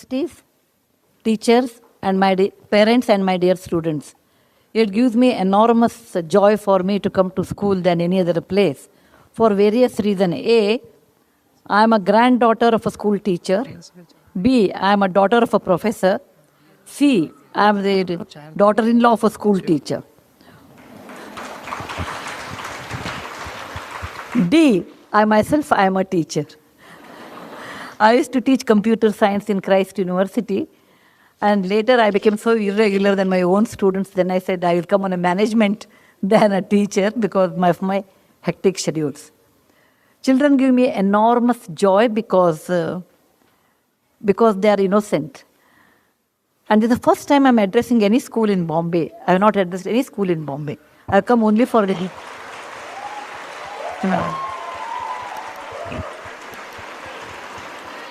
universities, teachers, and my parents and my dear students. It gives me enormous joy for me to come to school than any other place for various reasons. A, I am a granddaughter of a school teacher. B, I am a daughter of a professor. C, I am the daughter-in-law of a school teacher. D, I myself, I am a teacher. I used to teach computer science in Christ University, and later I became so irregular than my own students. Then I said I will come on a management than a teacher because of my hectic schedules. Children give me enormous joy because they are innocent. And this is the first time I'm addressing any school in Bombay. I have not addressed any school in Bombay. I have come only for the...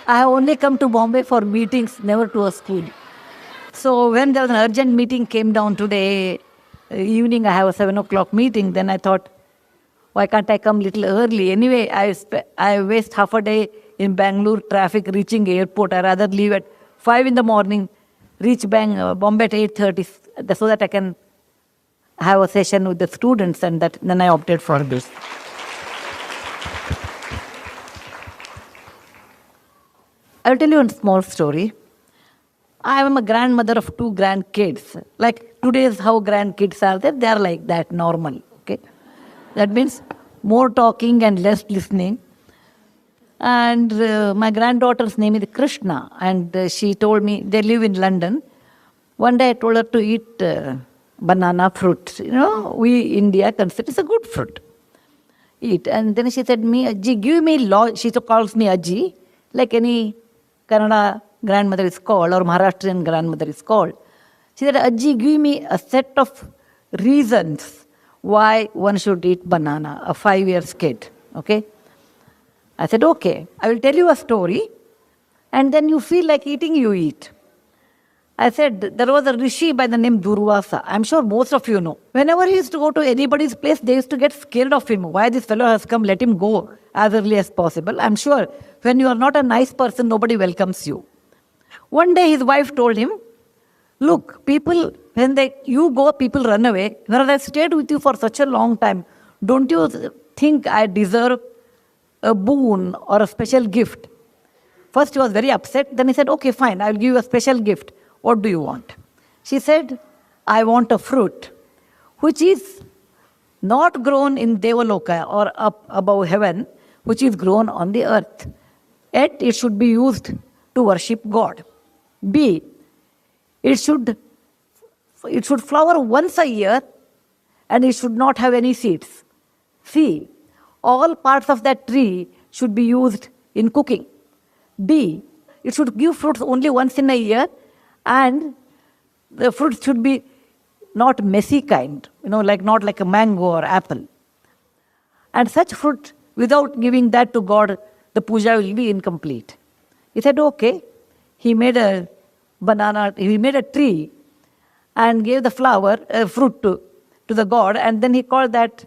I have only come to Bombay for meetings, never to a school. So when there was an urgent meeting came down today, evening I have a 7 o'clock meeting, then I thought, why can't I come a little early? Anyway, I waste half a day in Bangalore traffic reaching airport. I rather leave at 5 in the morning, reach Bombay at 8:30 so that I can have a session with the students, and then I opted for this. I'll tell you a small story. I am a grandmother of 2 grandkids. Like today's how grandkids are there, they are like that, normal. Okay, that means more talking and less listening. And my granddaughter's name is Krishna, and she told me, they live in London. One day I told her to eat banana fruit. You know, we India consider it's a good fruit. Eat. And then she said, me, Ajji, give me law. She calls me Ajji, like any Kannada grandmother is called, or Maharashtrian grandmother is called. She said, Ajji, give me a set of reasons why one should eat banana, a 5-year kid. Okay? I said, okay, I will tell you a story, and then you feel like eating, you eat. I said, there was a rishi by the name Durvasa. I'm sure most of you know. Whenever he used to go to anybody's place, they used to get scared of him. Why this fellow has come, let him go as early as possible. I'm sure when you are not a nice person, nobody welcomes you. One day his wife told him, look, people, when you go, people run away. Whereas I stayed with you for such a long time, don't you think I deserve a boon or a special gift? First he was very upset. Then he said, okay, fine, I'll give you a special gift. What do you want? She said, I want a fruit which is not grown in Devaloka or up above heaven, which is grown on the earth. Yet it should be used to worship God. B, it should flower once a year and it should not have any seeds. C, all parts of that tree should be used in cooking. D, it should give fruits only once in a year, and the fruits should be not messy kind, not like a mango or apple. And such fruit, without giving that to God, the puja will be incomplete. He said, okay. He made a tree and gave the fruit to the God, and then he called that,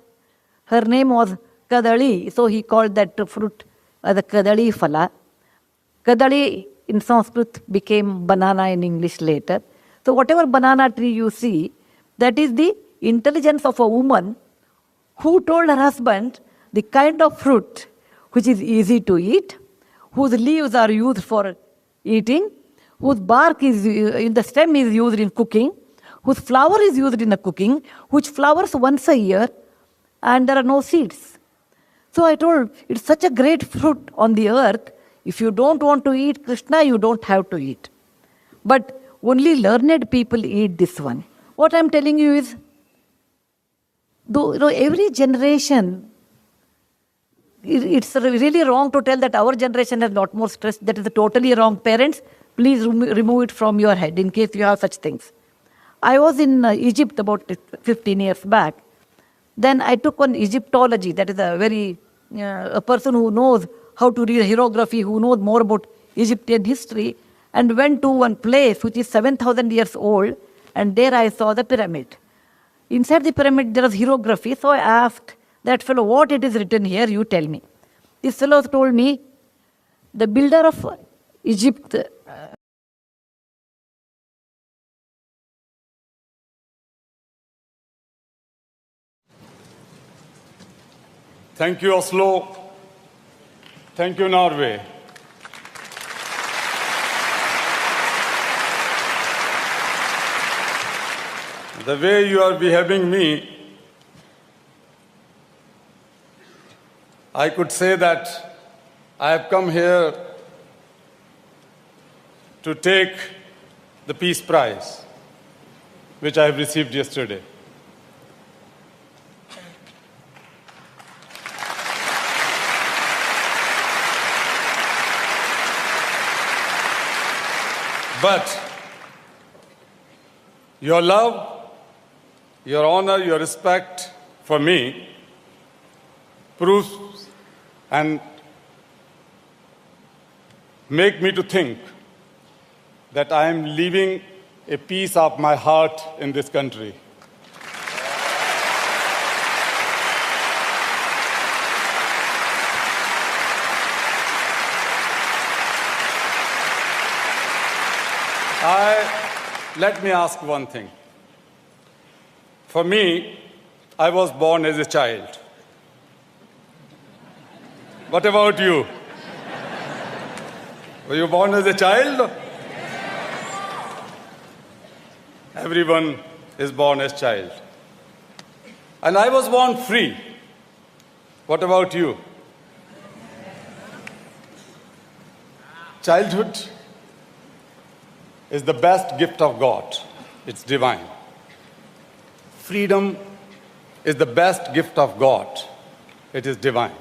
her name was Kadali, so he called that fruit the Kadali Phala. Kadali in Sanskrit became banana in English later. So whatever banana tree you see, that is the intelligence of a woman who told her husband the kind of fruit which is easy to eat, whose leaves are used for eating, whose bark is in the stem is used in cooking, whose flower is used in the cooking, which flowers once a year, and there are no seeds. So I told, it's such a great fruit on the earth. If you don't want to eat Krishna, you don't have to eat. But only learned people eat this one. What I'm telling you is, every generation, it's really wrong to tell that our generation has a lot more stress. That is totally wrong. Parents, please remove it from your head in case you have such things. I was in Egypt about 15 years back. Then I took on Egyptology. That is a person who knows how to read hieroglyphy, who knows more about Egyptian history, and went to one place which is 7,000 years old, and there I saw the pyramid. Inside the pyramid there was hieroglyphy, so I asked that fellow, what it is written here, you tell me. This fellow told me, the builder of Egypt Thank you, Oslo. Thank you, Norway. The way you are behaving me, I could say that I have come here to take the Peace Prize, which I have received yesterday. But your love, your honor, your respect for me proves and make me to think that I am leaving a piece of my heart in this country. Let me ask one thing. For me, I was born as a child. What about you? Were you born as a child? Everyone is born as child. And I was born free. What about you? Childhood is the best gift of God. It's divine. Freedom is the best gift of God. It is divine.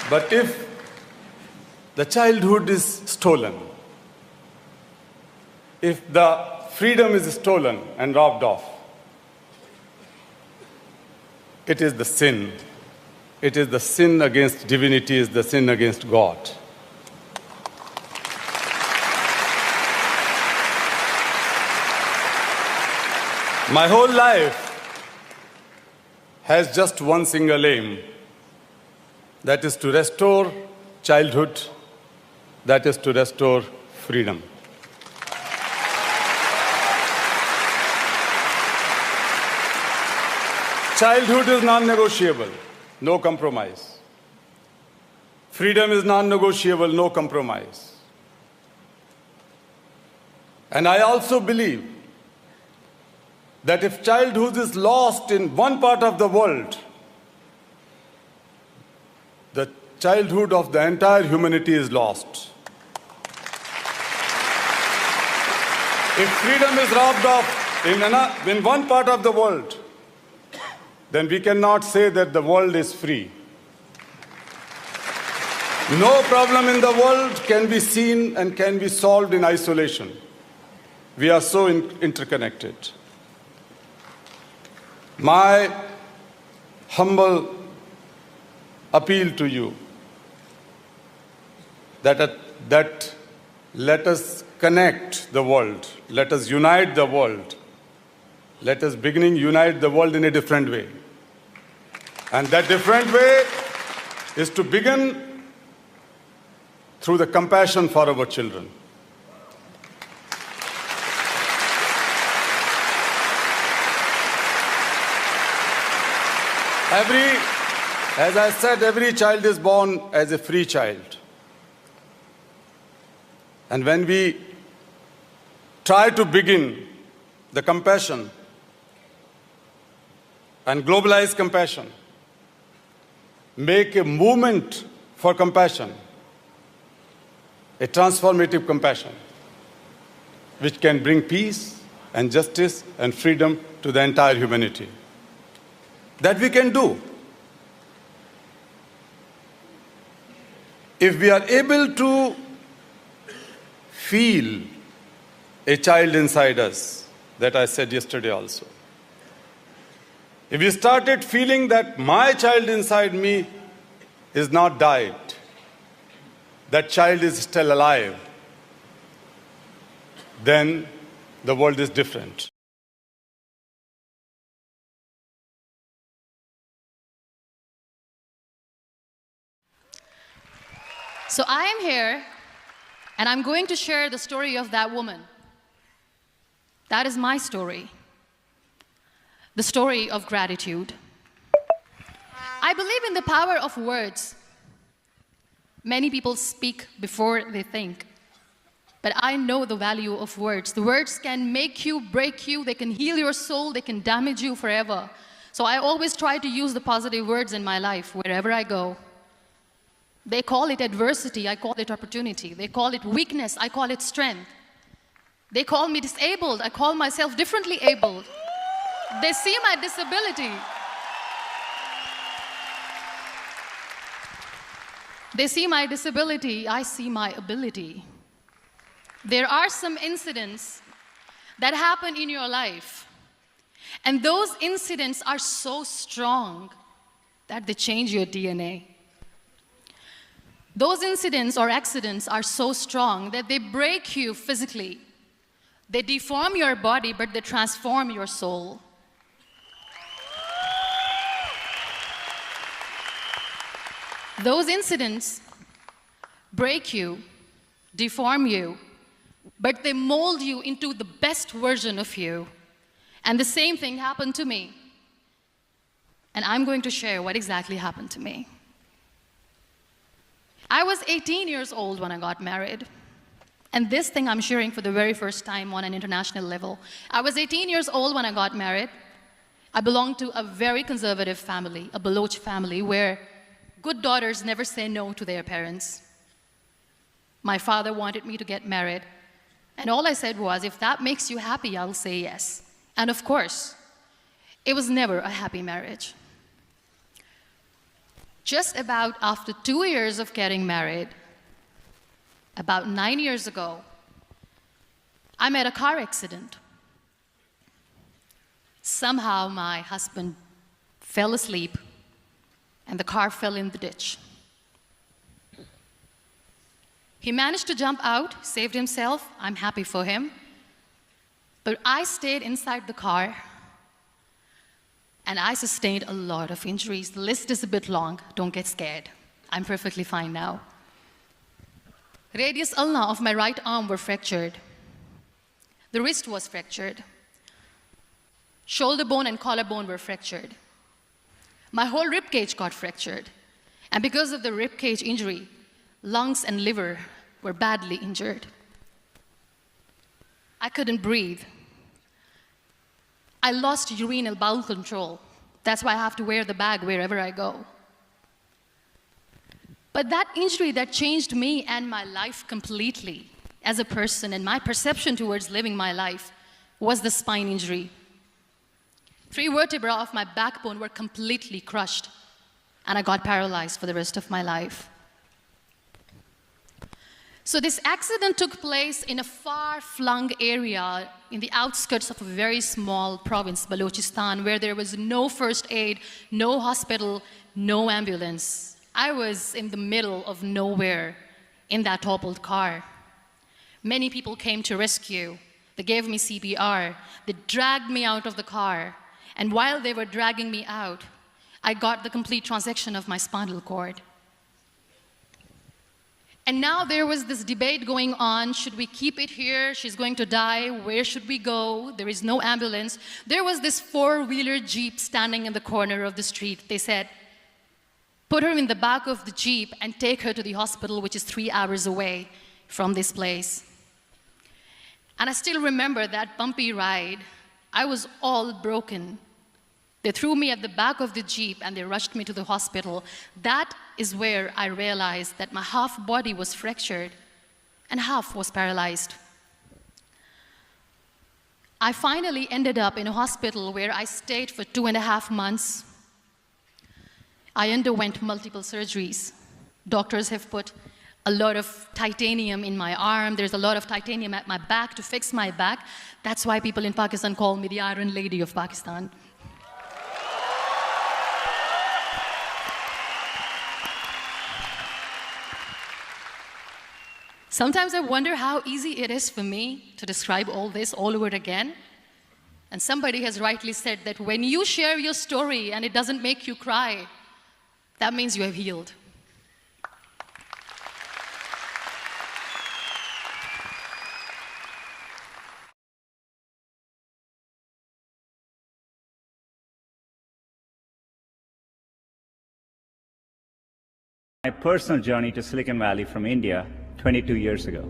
But if the childhood is stolen, if the freedom is stolen and robbed off, it is the sin. It is the sin against divinity, is the sin against God. My whole life has just one single aim, that is to restore childhood, that is to restore freedom. Childhood is non-negotiable, no compromise. Freedom is non-negotiable, no compromise. And I also believe that if childhood is lost in one part of the world, the childhood of the entire humanity is lost. If freedom is robbed off in one part of the world, then we cannot say that the world is free. No problem in the world can be seen and can be solved in isolation. We are so interconnected. My humble appeal to you that let us connect the world, let us unite the world, let us beginning unite the world in a different way. And that different way is to begin through the compassion for our children. As I said, every child is born as a free child. And when we try to begin the compassion and globalize compassion, make a movement for compassion, a transformative compassion, which can bring peace and justice and freedom to the entire humanity. That we can do. If we are able to feel a child inside us, that I said yesterday also. If we started feeling that my child inside me is not died, that child is still alive, then the world is different. So I am here And I'm going to share the story of that woman. That is my story. The story of gratitude. I believe in the power of words. Many people speak before they think. But I know the value of words. The words can make you, break you, they can heal your soul, they can damage you forever. So I always try to use the positive words in my life wherever I go. They call it adversity, I call it opportunity. They call it weakness, I call it strength. They call me disabled, I call myself differently abled. They see my disability. They see my disability, I see my ability. There are some incidents that happen in your life, and those incidents are so strong that they change your DNA. Those incidents or accidents are so strong that they break you physically. They deform your body, but they transform your soul. Those incidents break you, deform you, but they mold you into the best version of you. And the same thing happened to me. And I'm going to share what exactly happened to me. I was 18 years old when I got married. And this thing I'm sharing for the very first time on an international level. I was 18 years old when I got married. I belonged to a very conservative family, a Baloch family, where good daughters never say no to their parents. My father wanted me to get married. And all I said was, if that makes you happy, I'll say yes. And of course, it was never a happy marriage. Just about after 2 years of getting married, about 9 years ago, I met a car accident. Somehow my husband fell asleep and the car fell in the ditch. He managed to jump out, saved himself. I'm happy for him. But I stayed inside the car, and I sustained a lot of injuries. The list is a bit long. Don't get scared. I'm perfectly fine now. Radius ulna of my right arm were fractured. The wrist was fractured. Shoulder bone and collarbone were fractured. My whole rib cage got fractured. And because of the rib cage injury, lungs and liver were badly injured. I couldn't breathe. I lost urinary bowel control. That's why I have to wear the bag wherever I go. But that injury that changed me and my life completely as a person and my perception towards living my life was the spine injury. 3 vertebrae of my backbone were completely crushed, and I got paralyzed for the rest of my life. So this accident took place in a far-flung area in the outskirts of a very small province, Balochistan, where there was no first aid, no hospital, no ambulance. I was in the middle of nowhere in that toppled car. Many people came to rescue. They gave me CPR. They dragged me out of the car. And while they were dragging me out, I got the complete transection of my spinal cord. And now there was this debate going on, should we keep it here? She's going to die, where should we go? There is no ambulance. There was this 4-wheeler Jeep standing in the corner of the street. They said, put her in the back of the Jeep and take her to the hospital, which is 3 hours away from this place. And I still remember that bumpy ride. I was all broken. They threw me at the back of the Jeep and they rushed me to the hospital. That is where I realized that my half body was fractured and half was paralyzed. I finally ended up in a hospital where I stayed for 2.5 months. I underwent multiple surgeries. Doctors have put a lot of titanium in my arm. There's a lot of titanium at my back to fix my back. That's why people in Pakistan call me the Iron Lady of Pakistan. Sometimes I wonder how easy it is for me to describe all this all over again. And somebody has rightly said that when you share your story and it doesn't make you cry, that means you have healed. My personal journey to Silicon Valley from India 22 years ago.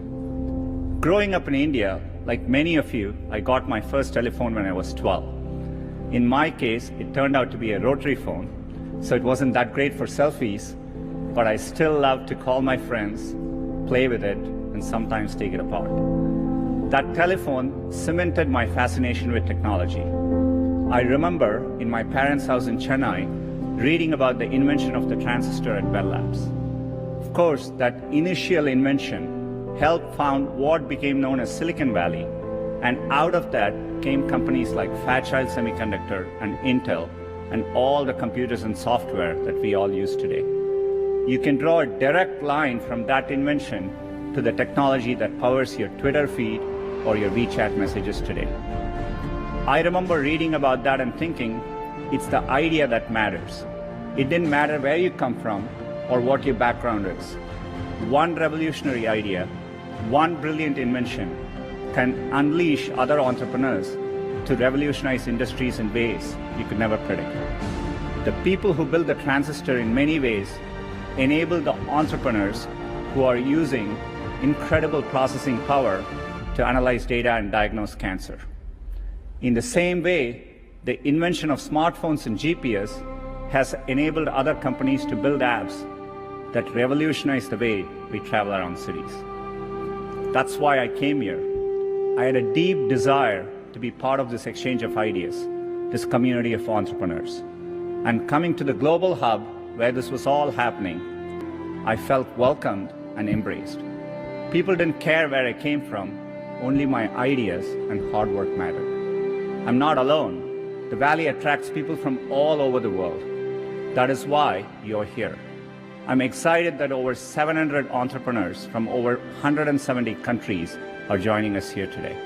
Growing up in India, like many of you, I got my first telephone when I was 12. In my case, it turned out to be a rotary phone, so it wasn't that great for selfies, but I still loved to call my friends, play with it, and sometimes take it apart. That telephone cemented my fascination with technology. I remember in my parents' house in Chennai reading about the invention of the transistor at Bell Labs. Of course, that initial invention helped found what became known as Silicon Valley, and out of that came companies like Fairchild Semiconductor and Intel and all the computers and software that we all use today. You can draw a direct line from that invention to the technology that powers your Twitter feed or your WeChat messages today. I remember reading about that and thinking, it's the idea that matters. It didn't matter where you come from or what your background is. One revolutionary idea, one brilliant invention can unleash other entrepreneurs to revolutionize industries in ways you could never predict. The people who build the transistor in many ways enable the entrepreneurs who are using incredible processing power to analyze data and diagnose cancer. In the same way, the invention of smartphones and GPS has enabled other companies to build apps that revolutionize the way we travel around cities. That's why I came here. I had a deep desire to be part of this exchange of ideas, this community of entrepreneurs. And coming to the global hub where this was all happening, I felt welcomed and embraced. People didn't care where I came from, only my ideas and hard work mattered. I'm not alone. The Valley attracts people from all over the world. That is why you're here. I'm excited that over 700 entrepreneurs from over 170 countries are joining us here today.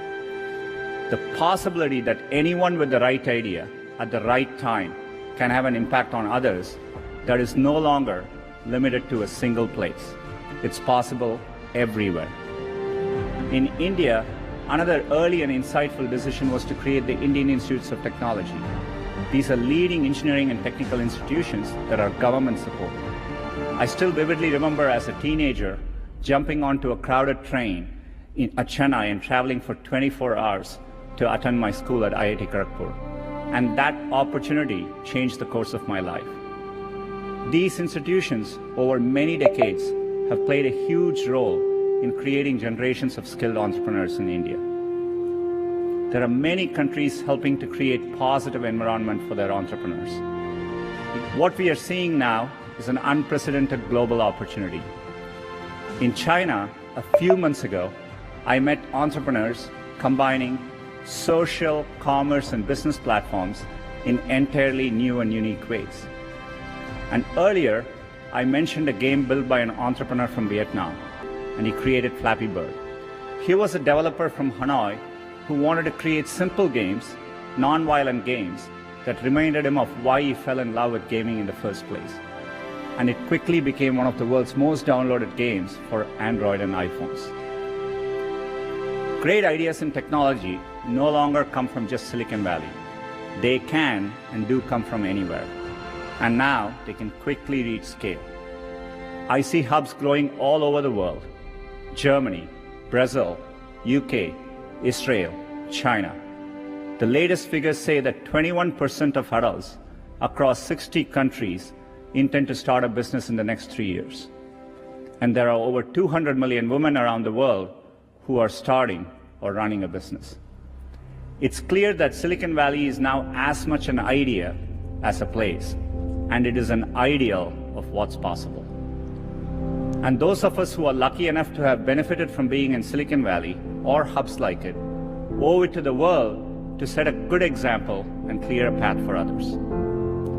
The possibility that anyone with the right idea at the right time can have an impact on others, that is no longer limited to a single place. It's possible everywhere. In India, another early and insightful decision was to create the Indian Institutes of Technology. These are leading engineering and technical institutions that are government supported. I still vividly remember as a teenager jumping onto a crowded train at Chennai and traveling for 24 hours to attend my school at IIT Kharagpur. And that opportunity changed the course of my life. These institutions, over many decades, have played a huge role in creating generations of skilled entrepreneurs in India. There are many countries helping to create positive environment for their entrepreneurs. What we are seeing now is an unprecedented global opportunity. In China, a few months ago, I met entrepreneurs combining social, commerce, and business platforms in entirely new and unique ways. And earlier, I mentioned a game built by an entrepreneur from Vietnam, and he created Flappy Bird. He was a developer from Hanoi who wanted to create simple games, non-violent games, that reminded him of why he fell in love with gaming in the first place. And it quickly became one of the world's most downloaded games for Android and iPhones. Great ideas in technology no longer come from just Silicon Valley. They can and do come from anywhere. And now they can quickly reach scale. I see hubs growing all over the world. Germany, Brazil, UK, Israel, China. The latest figures say that 21% of adults across 60 countries intend to start a business in the next 3 years. And there are over 200 million women around the world who are starting or running a business. It's clear that Silicon Valley is now as much an idea as a place, and it is an ideal of what's possible. And those of us who are lucky enough to have benefited from being in Silicon Valley or hubs like it, owe it to the world to set a good example and clear a path for others.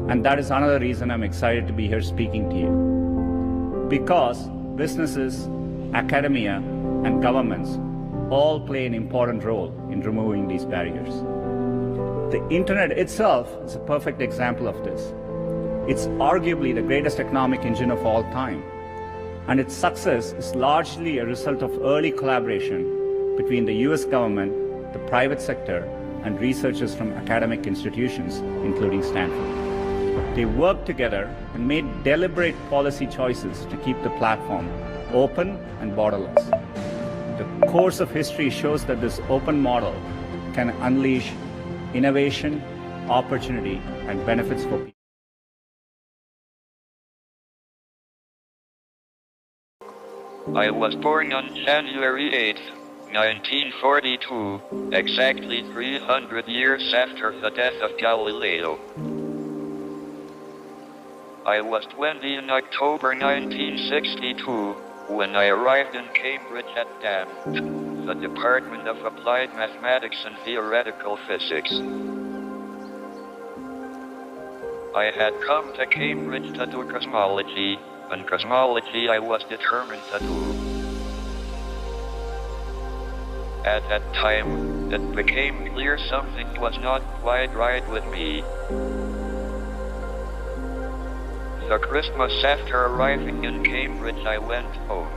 And that is another reason I'm excited to be here speaking to you. Because businesses, academia, and governments all play an important role in removing these barriers. The internet itself is a perfect example of this. It's arguably the greatest economic engine of all time. And its success is largely a result of early collaboration between the US government, the private sector, and researchers from academic institutions, including Stanford. They worked together and made deliberate policy choices to keep the platform open and borderless. The course of history shows that this open model can unleash innovation, opportunity, and benefits for people. I was born on January 8, 1942, exactly 300 years after the death of Galileo. I was 20 in October 1962 when I arrived in Cambridge at DAMT, the Department of Applied Mathematics and Theoretical Physics. I had come to Cambridge to do cosmology, and cosmology I was determined to do. At that time, it became clear something was not quite right with me. The Christmas after arriving in Cambridge, I went home.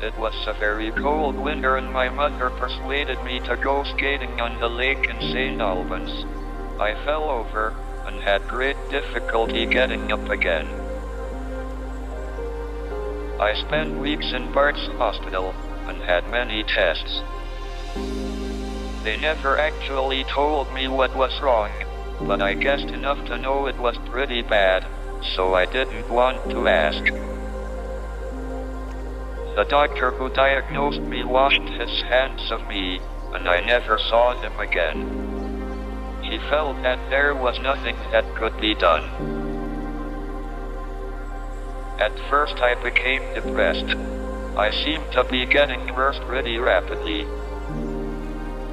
It was a very cold winter and my mother persuaded me to go skating on the lake in St. Albans. I fell over and had great difficulty getting up again. I spent weeks in Bart's hospital and had many tests. They never actually told me what was wrong, but I guessed enough to know it was pretty bad, so I didn't want to ask. The doctor who diagnosed me washed his hands of me, and I never saw him again. He felt that there was nothing that could be done. At first I became depressed. I seemed to be getting worse pretty rapidly.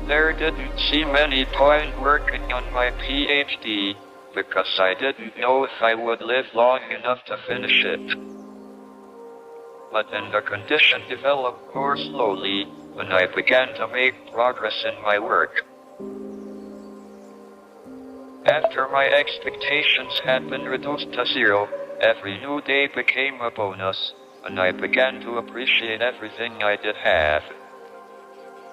There didn't seem any point working on my PhD, because I didn't know if I would live long enough to finish it. But then the condition developed more slowly, and I began to make progress in my work. After my expectations had been reduced to zero, every new day became a bonus, and I began to appreciate everything I did have.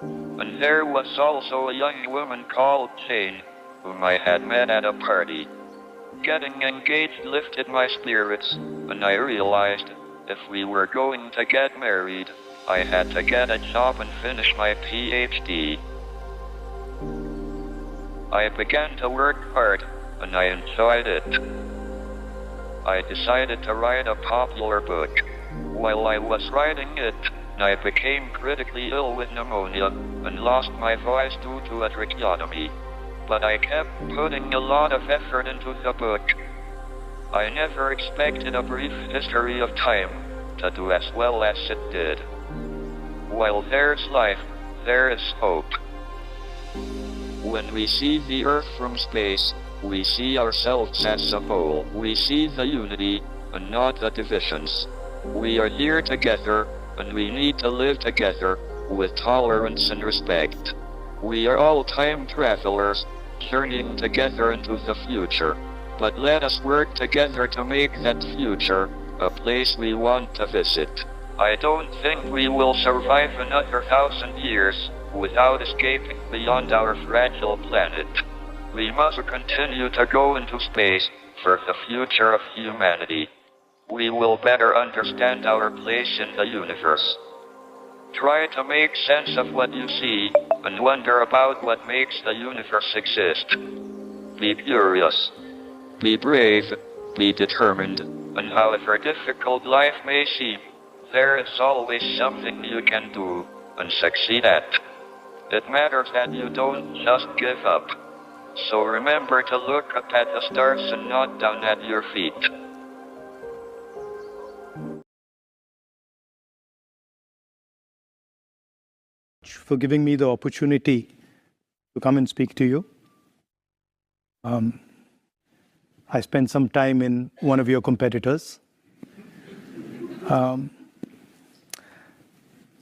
And there was also a young woman called Jane, whom I had met at a party. Getting engaged lifted my spirits, and I realized if we were going to get married, I had to get a job and finish my PhD. I began to work hard, and I enjoyed it. I decided to write a popular book. While I was writing it, I became critically ill with pneumonia and lost my voice due to a tracheotomy. But I kept putting a lot of effort into the book. I never expected a brief history of time to do as well as it did. While there's life, there is hope. When we see the Earth from space, we see ourselves as a whole. We see the unity and not the divisions. We are here together, and we need to live together with tolerance and respect. We are all time travelers, journeying together into the future. But let us work together to make that future a place we want to visit. I don't think we will survive another 1,000 years without escaping beyond our fragile planet. We must continue to go into space for the future of humanity. We will better understand our place in the universe. Try to make sense of what you see and wonder about what makes the universe exist. Be curious. Be brave. Be determined. And however difficult life may seem, there is always something you can do and succeed at. It matters that you don't just give up. So remember to look up at the stars and not down at your feet. For giving me the opportunity to come and speak to you. I spent some time in one of your competitors.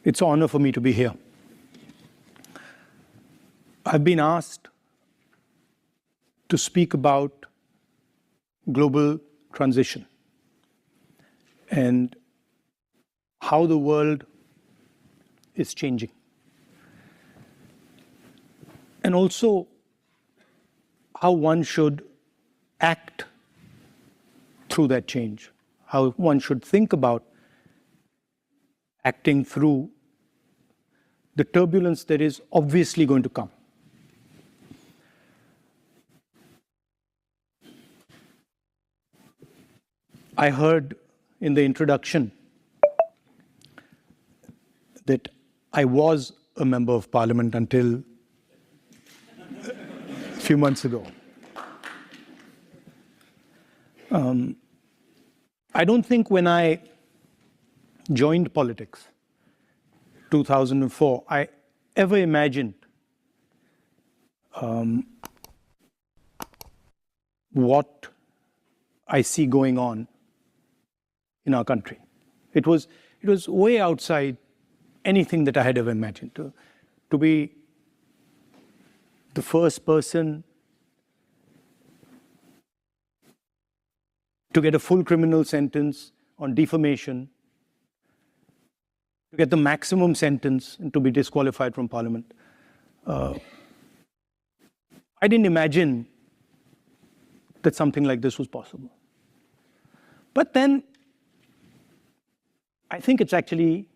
It's an honor for me to be here. I've been asked to speak about global transition and how the world is changing. And also how one should act through that change, how one should think about acting through the turbulence that is obviously going to come. I heard in the introduction that I was a member of parliament until a few months ago. I don't think when I joined politics, 2004, I ever imagined what I see going on in our country. It was way outside anything that I had ever imagined. To be the first person to get a full criminal sentence on defamation, to get the maximum sentence and to be disqualified from parliament. I didn't imagine that something like this was possible. But then, I think it's actually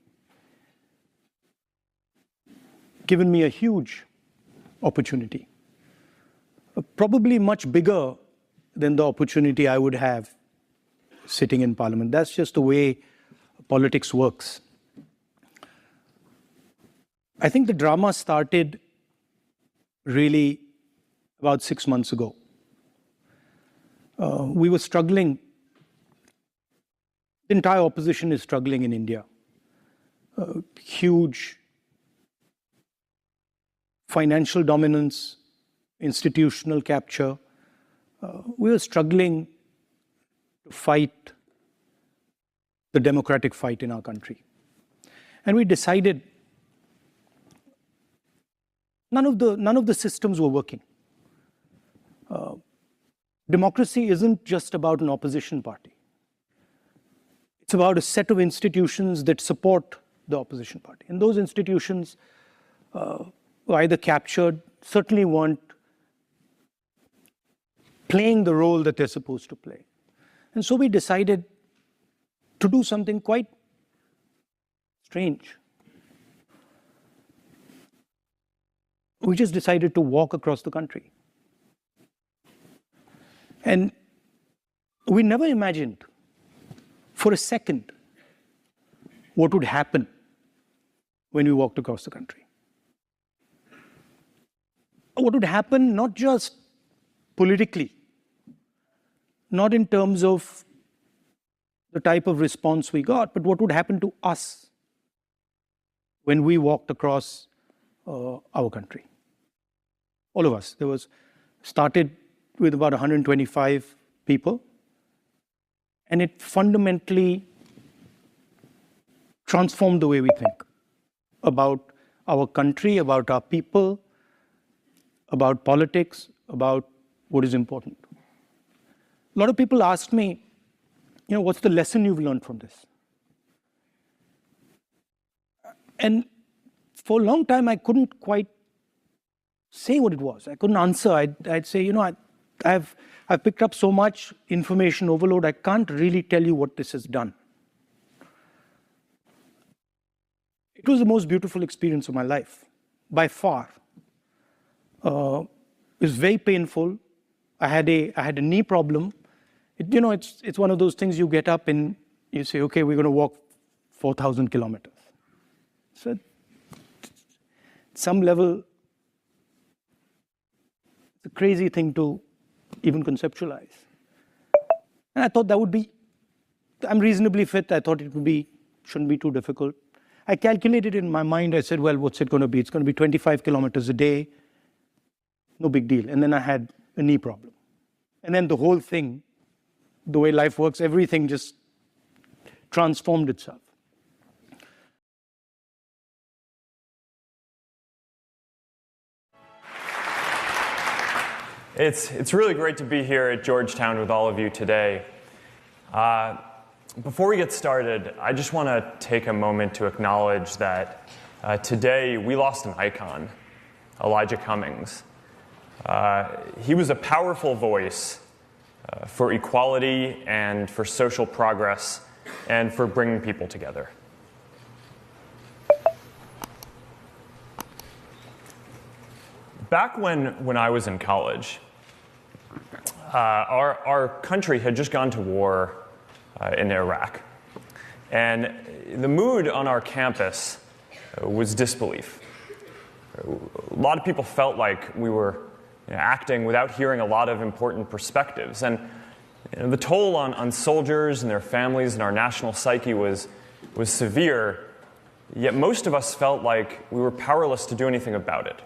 given me a huge opportunity, probably much bigger than the opportunity I would have sitting in parliament. That's just the way politics works. I think the drama started really about 6 months ago. We were struggling. The entire opposition is struggling in India. Huge financial dominance, institutional capture. We were struggling to fight the democratic fight in our country. And we decided none of the systems were working. Democracy isn't just about an opposition party. It's about a set of institutions that support the opposition party. And those institutions were either captured, certainly weren't playing the role that they're supposed to play. And so we decided to do something quite strange. We just decided to walk across the country. And we never imagined for a second what would happen when we walked across the country. What would happen not just politically, not in terms of the type of response we got, but what would happen to us when we walked across our country. All of us. Started with about 125 people, and it fundamentally transformed the way we think about our country, about our people, about politics, about what is important. A lot of people ask me, what's the lesson you've learned from this? And for a long time, I couldn't quite say what it was. I couldn't answer. I'd say, I've picked up so much information overload, I can't really tell you what this has done. It was the most beautiful experience of my life, by far. It was very painful. I had a knee problem. It's one of those things you get up and you say, okay, we're going to walk 4,000 kilometers. So, at some level, it's a crazy thing to even conceptualize. And I thought I'm reasonably fit. I thought shouldn't be too difficult. I calculated in my mind, I said, well, what's it going to be? It's going to be 25 kilometers a day. No big deal. And then I had a knee problem. And then the whole thing, the way life works, everything just transformed itself. It's really great to be here at Georgetown with all of you today. Before we get started, I just want to take a moment to acknowledge that today we lost an icon, Elijah Cummings. He was a powerful voice for equality and for social progress and for bringing people together. Back when I was in college, our country had just gone to war in Iraq. And the mood on our campus was disbelief. A lot of people felt like we were acting without hearing a lot of important perspectives. And the toll on soldiers and their families and our national psyche was severe, yet most of us felt like we were powerless to do anything about it.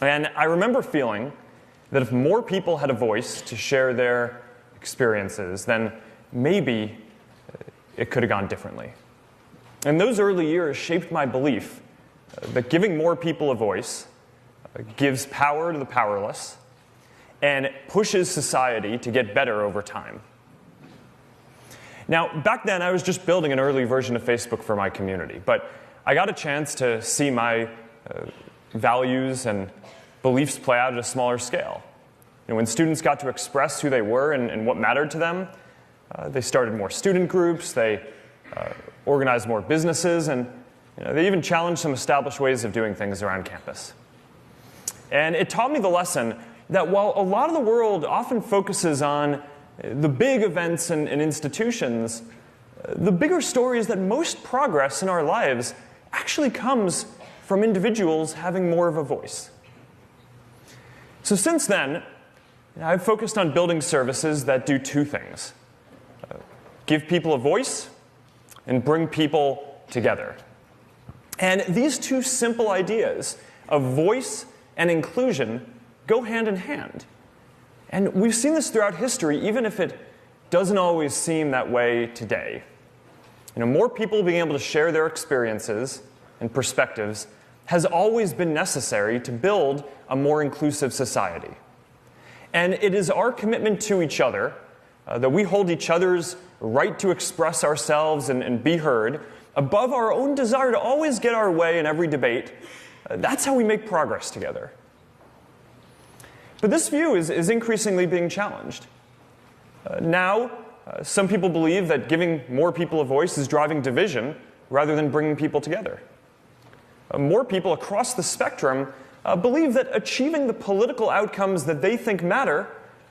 And I remember feeling that if more people had a voice to share their experiences, then maybe it could have gone differently. And those early years shaped my belief that giving more people a voice gives power to the powerless and pushes society to get better over time. Now, back then, I was just building an early version of Facebook for my community, but I got a chance to see my values and beliefs play out at a smaller scale. When students got to express who they were and what mattered to them, they started more student groups, they organized more businesses, and they even challenged some established ways of doing things around campus. And it taught me the lesson that while a lot of the world often focuses on the big events and institutions, the bigger story is that most progress in our lives actually comes from individuals having more of a voice. So since then, I've focused on building services that do two things: give people a voice and bring people together. And these two simple ideas of voice and inclusion go hand in hand. And we've seen this throughout history, even if it doesn't always seem that way today. More people being able to share their experiences and perspectives has always been necessary to build a more inclusive society. And it is our commitment to each other that we hold each other's right to express ourselves and be heard above our own desire to always get our way in every debate. That's how we make progress together. But this view is increasingly being challenged. Now, some people believe that giving more people a voice is driving division rather than bringing people together. More people across the spectrum believe that achieving the political outcomes that they think matter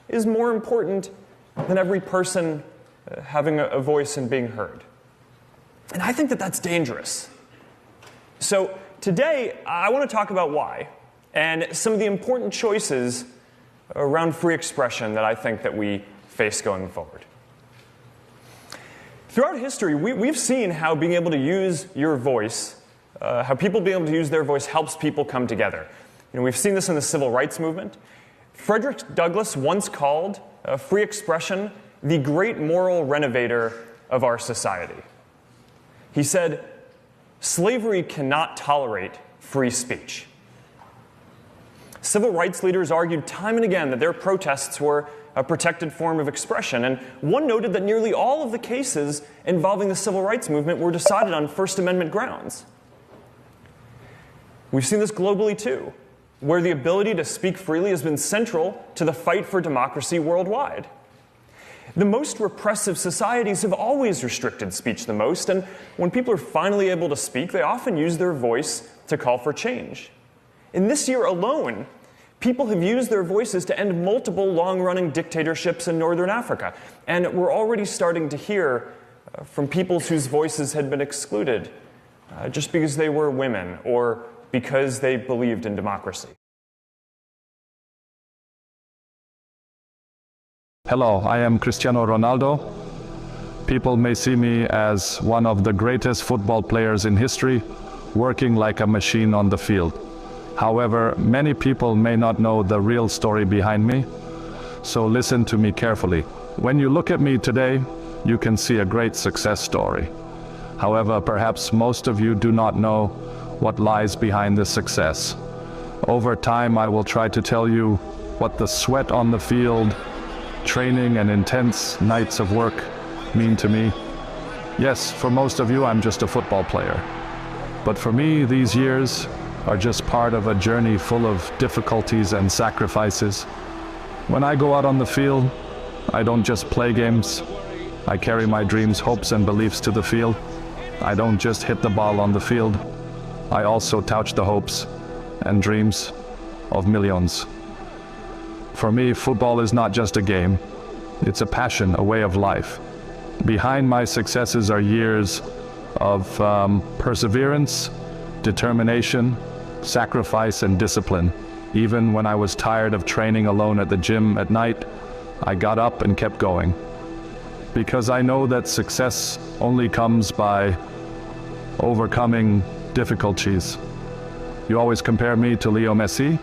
is more important than every person having a voice and being heard. And I think that that's dangerous. So today, I want to talk about why, and some of the important choices around free expression that I think that we face going forward. Throughout history, we've seen how being able to use your voice, how people being able to use their voice helps people come together. We've seen this in the civil rights movement. Frederick Douglass once called free expression the great moral renovator of our society. He said, "Slavery cannot tolerate free speech." Civil rights leaders argued time and again that their protests were a protected form of expression, and one noted that nearly all of the cases involving the civil rights movement were decided on First Amendment grounds. We've seen this globally too, where the ability to speak freely has been central to the fight for democracy worldwide. The most repressive societies have always restricted speech the most, and when people are finally able to speak, they often use their voice to call for change. In this year alone, people have used their voices to end multiple long-running dictatorships in northern Africa, and we're already starting to hear from peoples whose voices had been excluded just because they were women or because they believed in democracy. Hello, I am Cristiano Ronaldo. People may see me as one of the greatest football players in history, working like a machine on the field. However, many people may not know the real story behind me, so listen to me carefully. When you look at me today, you can see a great success story. However, perhaps most of you do not know what lies behind this success. Over time, I will try to tell you what the sweat on the field, training and intense nights of work mean to me. Yes, for most of you, I'm just a football player. But for me, these years are just part of a journey full of difficulties and sacrifices. When I go out on the field, I don't just play games. I carry my dreams, hopes, and beliefs to the field. I don't just hit the ball on the field. I also touch the hopes and dreams of millions. For me, football is not just a game. It's a passion, a way of life. Behind my successes are years of perseverance, determination, sacrifice, and discipline. Even when I was tired of training alone at the gym at night, I got up and kept going. Because I know that success only comes by overcoming difficulties. You always compare me to Leo Messi.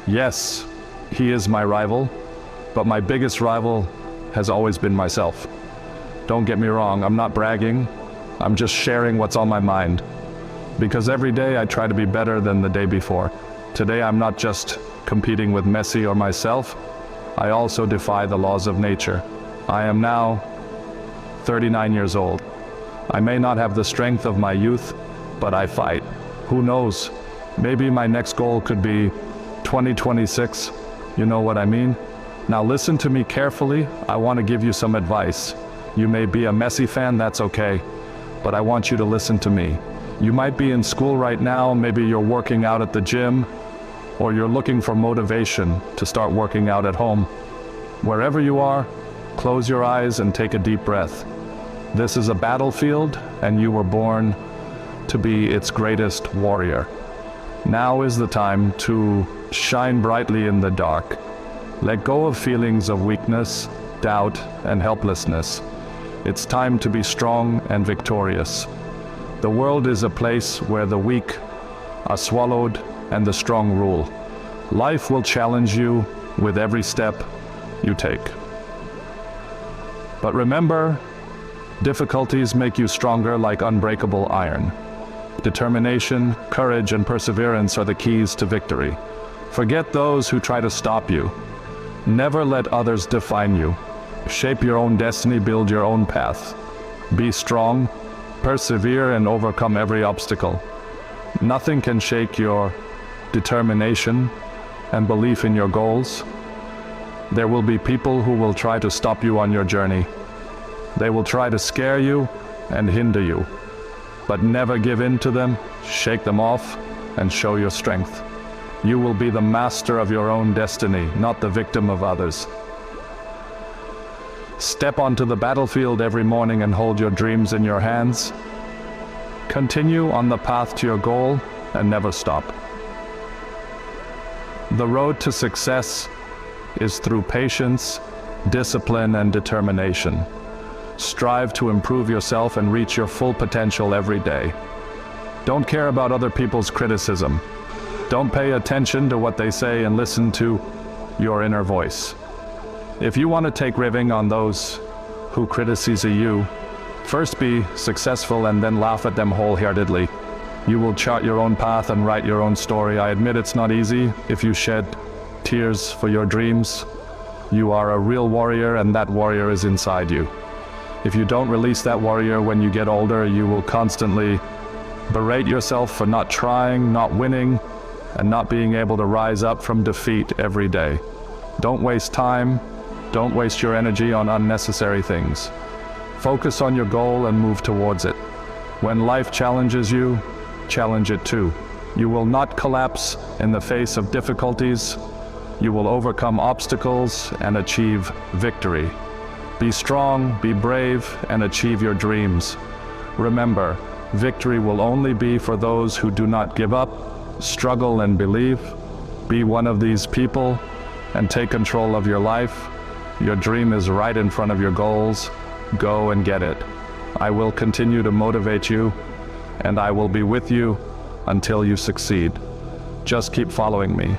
Yes, he is my rival, but my biggest rival has always been myself. Don't get me wrong, I'm not bragging. I'm just sharing what's on my mind. Because every day I try to be better than the day before. Today I'm not just competing with Messi or myself, I also defy the laws of nature. I am now 39 years old. I may not have the strength of my youth, but I fight. Who knows? Maybe my next goal could be 2026. You know what I mean? Now listen to me carefully. I want to give you some advice. You may be a Messi fan, that's okay, but I want you to listen to me. You might be in school right now, maybe you're working out at the gym, or you're looking for motivation to start working out at home. Wherever you are, close your eyes and take a deep breath. This is a battlefield, and you were born to be its greatest warrior. Now is the time to shine brightly in the dark. Let go of feelings of weakness, doubt, and helplessness. It's time to be strong and victorious. The world is a place where the weak are swallowed and the strong rule. Life will challenge you with every step you take. But remember, difficulties make you stronger like unbreakable iron. Determination, courage, and perseverance are the keys to victory. Forget those who try to stop you. Never let others define you. Shape your own destiny, build your own path. Be strong, persevere, and overcome every obstacle. Nothing can shake your determination and belief in your goals. There will be people who will try to stop you on your journey. They will try to scare you and hinder you. But never give in to them, shake them off, and show your strength. You will be the master of your own destiny, not the victim of others. Step onto the battlefield every morning and hold your dreams in your hands. Continue on the path to your goal and never stop. The road to success is through patience, discipline, and determination. Strive to improve yourself and reach your full potential every day. Don't care about other people's criticism. Don't pay attention to what they say and listen to your inner voice. If you want to take revenge on those who criticize you, first be successful and then laugh at them wholeheartedly. You will chart your own path and write your own story. I admit it's not easy. If you shed tears for your dreams, you are a real warrior, and that warrior is inside you. If you don't release that warrior when you get older, you will constantly berate yourself for not trying, not winning, and not being able to rise up from defeat every day. Don't waste time. Don't waste your energy on unnecessary things. Focus on your goal and move towards it. When life challenges you, challenge it too. You will not collapse in the face of difficulties. You will overcome obstacles and achieve victory. Be strong, be brave, and achieve your dreams. Remember, victory will only be for those who do not give up, struggle, and believe. Be one of these people and take control of your life. Your dream is right in front of your goals. Go and get it. I will continue to motivate you, and I will be with you until you succeed. Just keep following me.